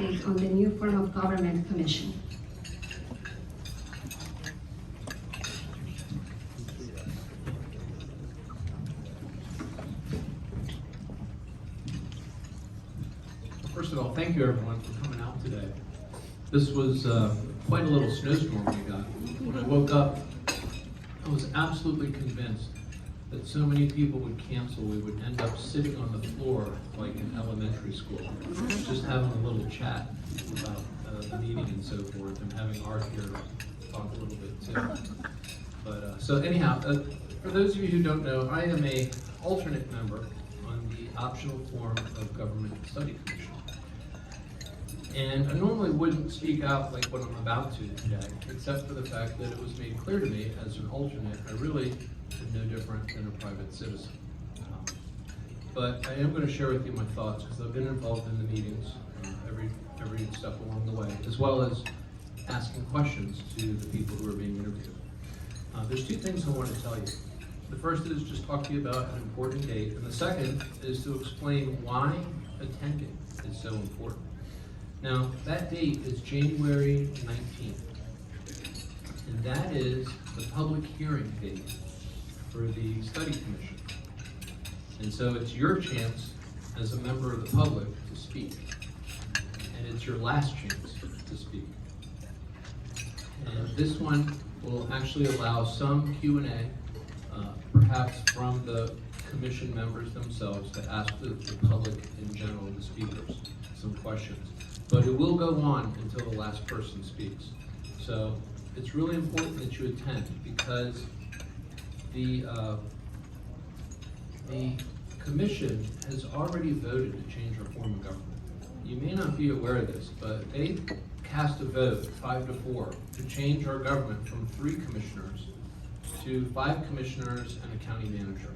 update on the new form of government commission. First of all, thank you everyone for coming out today. This was quite a little snowstorm we got. When I woke up, I was absolutely convinced that so many people would cancel, we would end up sitting on the floor like in elementary school, just having a little chat about the meeting and so forth, and having Art here talk a little bit too. But so anyhow, for those of you who don't know, I am a alternate member on the optional form of government study commission. And I normally wouldn't speak out like what I'm about to today, except for the fact that it was made clear to me as an alternate, I really am no different than a private citizen. But I am going to share with you my thoughts, because I've been involved in the meetings every step along the way, as well as asking questions to the people who are being interviewed. There's two things I want to tell you. The first is just talk to you about an important date, and the second is to explain why attending is so important. Now, that date is January 19th, and that is the public hearing date for the study commission. And so it's your chance as a member of the public to speak, and it's your last chance to speak. And this one will actually allow some Q&A, perhaps from the commission members themselves, to ask the public in general, the speakers, some questions. But it will go on until the last person speaks. So it's really important that you attend, because the commission has already voted to change our form of government. You may not be aware of this, but they cast a vote 5-4 to change our government from 3 commissioners to 5 commissioners and a county manager.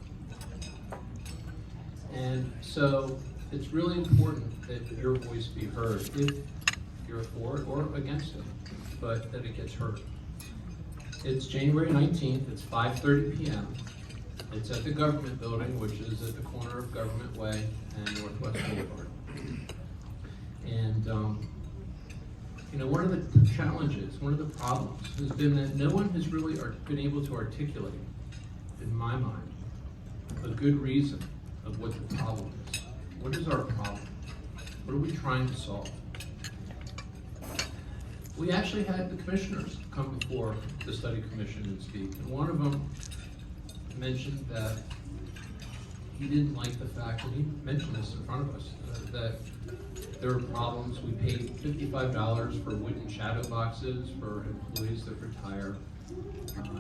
And so it's really important that your voice be heard, if you're for it or against it, but that it gets heard. It's January 19th, it's 5:30 p.m. It's at the government building, which is at the corner of Government Way and Northwest Boulevard. And you know, one of the challenges, one of the problems has been that no one has really been able to articulate, in my mind, a good reason of what the problem is. What is our problem? What are we trying to solve? We actually had the commissioners come before the study commission and speak, and one of them mentioned that he didn't like the fact, and he mentioned this in front of us, that there are problems. We paid $55 for wooden shadow boxes for employees that retire.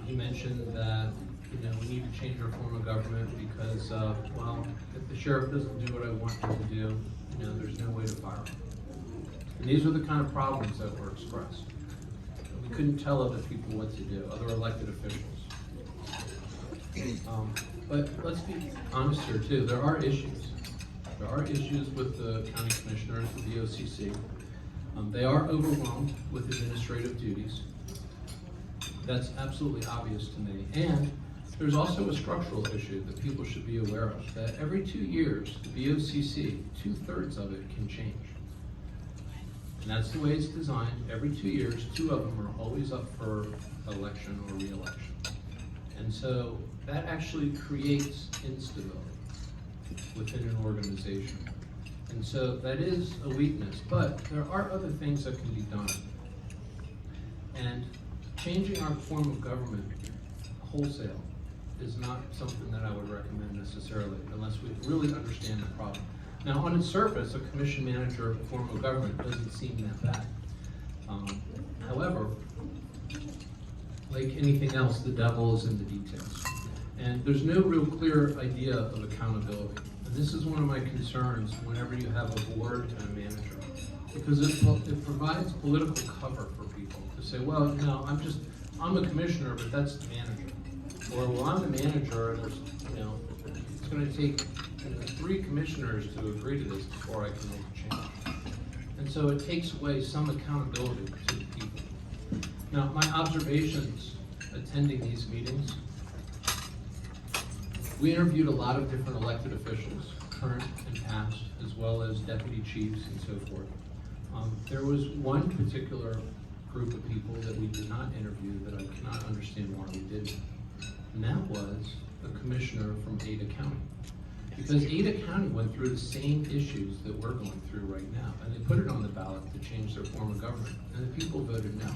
He mentioned that we need to change our form of government because, well, if the sheriff doesn't do what I want him to do, there's no way to fire him. And these were the kind of problems that were expressed. We couldn't tell other people what to do, other elected officials. But let's be honest here too, there are issues. There are issues with the county commissioners, with the OCC. They are overwhelmed with administrative duties. That's absolutely obvious to me. And there's also a structural issue that people should be aware of, that every 2 years, the BOCC, 2/3 of it can change. And that's the way it's designed. Every 2 years, 2 of them are always up for election or re-election. And so that actually creates instability within an organization. And so that is a weakness, but there are other things that can be done. And changing our form of government wholesale is not something that I would recommend necessarily, unless we really understand the problem. Now, on its surface, a commission manager form of government doesn't seem that bad. However, like anything else, the devil is in the details. And there's no real clear idea of accountability. And this is one of my concerns whenever you have a board and a manager, because it provides political cover for people to say, well, I'm a commissioner, but that's the manager. Or, well, I'm the manager, and there's, it's going to take 3 commissioners to agree to this before I can make a change. And so it takes away some accountability to the people. Now, my observations attending these meetings, we interviewed a lot of different elected officials, current and past, as well as deputy chiefs and so forth. There was one particular group of people that we did not interview that I cannot understand why we didn't. And that was the commissioner from Ada County. Because Ada County went through the same issues that we're going through right now, and they put it on the ballot to change their form of government, and the people voted no.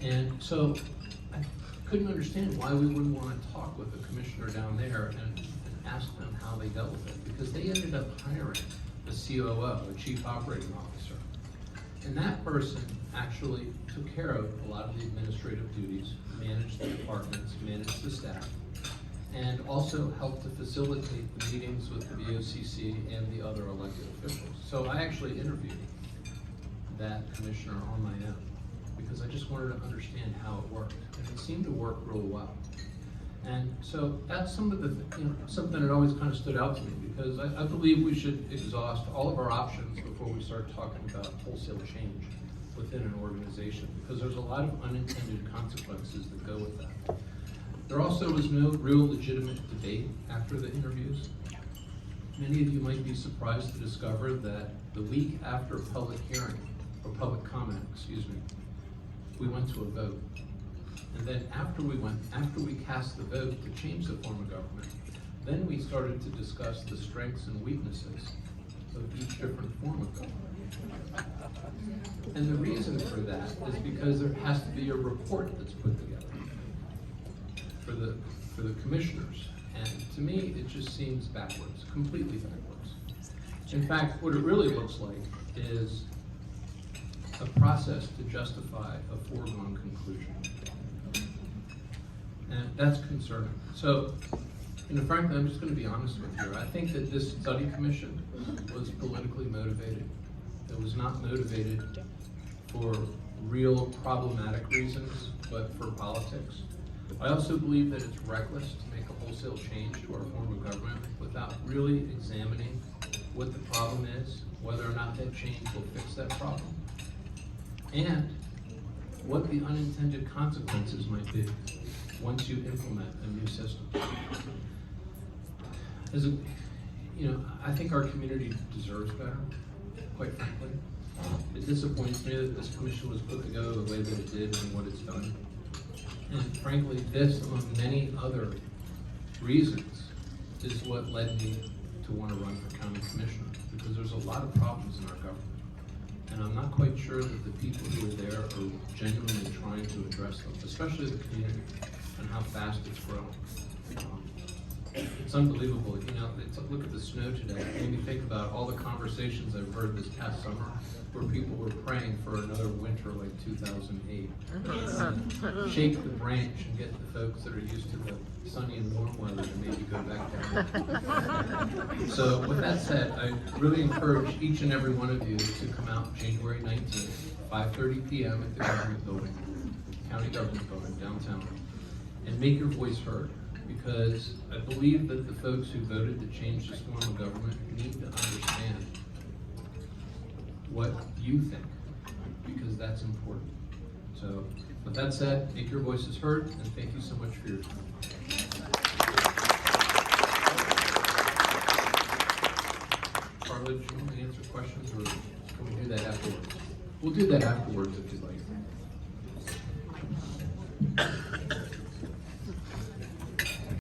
And so I couldn't understand why we wouldn't want to talk with the commissioner down there and ask them how they dealt with it, because they ended up hiring a COO, a Chief Operating Officer. And that person actually took care of a lot of the administrative duties, managed the departments, managed the staff, and also helped to facilitate the meetings with the VOCC and the other elected officials. So I actually interviewed that commissioner on my own because I just wanted to understand how it worked, and it seemed to work real well. And so that's some of the, something that always kind of stood out to me, because I believe we should exhaust all of our options before we start talking about wholesale change within an organization, because there's a lot of unintended consequences that go with that. There also was no real legitimate debate after the interviews. Many of you might be surprised to discover that the week after public hearing, or public comment, we went to a vote. And then after we cast the vote to change the form of government, then we started to discuss the strengths and weaknesses of each different form of government. And the reason for that is because there has to be a report that's put together for the commissioners. And to me, it just seems backwards, completely backwards. In fact, what it really looks like is a process to justify a foregone conclusion. And that's concerning. So, frankly, I'm just going to be honest with you. I think that this study commission was politically motivated. It was not motivated for real problematic reasons, but for politics. I also believe that it's reckless to make a wholesale change to our form of government without really examining what the problem is, whether or not that change will fix that problem, and what the unintended consequences might be once you implement a new system. I think our community deserves better, quite frankly. It disappoints me that this commission was put together the way that it did and what it's done. And frankly, this, among many other reasons, is what led me to want to run for county commissioner, because there's a lot of problems in our government. And I'm not quite sure that the people who are there are genuinely trying to address them, especially the community and how fast it's growing. It's unbelievable. Look at the snow today. It made me think about all the conversations I've heard this past summer where people were praying for another winter like 2008. Shake the branch and get the folks that are used to the sunny and warm weather to maybe go back down. So with that said, I really encourage each and every one of you to come out January 19th, 5:30 p.m. at the government building, county government building downtown, and make your voice heard. Because I believe that the folks who voted to change this form of government need to understand what you think, because that's important. So, with that said, make your voices heard, and thank you so much for your time. Carla, do you want to answer questions, or can we do that afterwards? We'll do that afterwards if you'd like.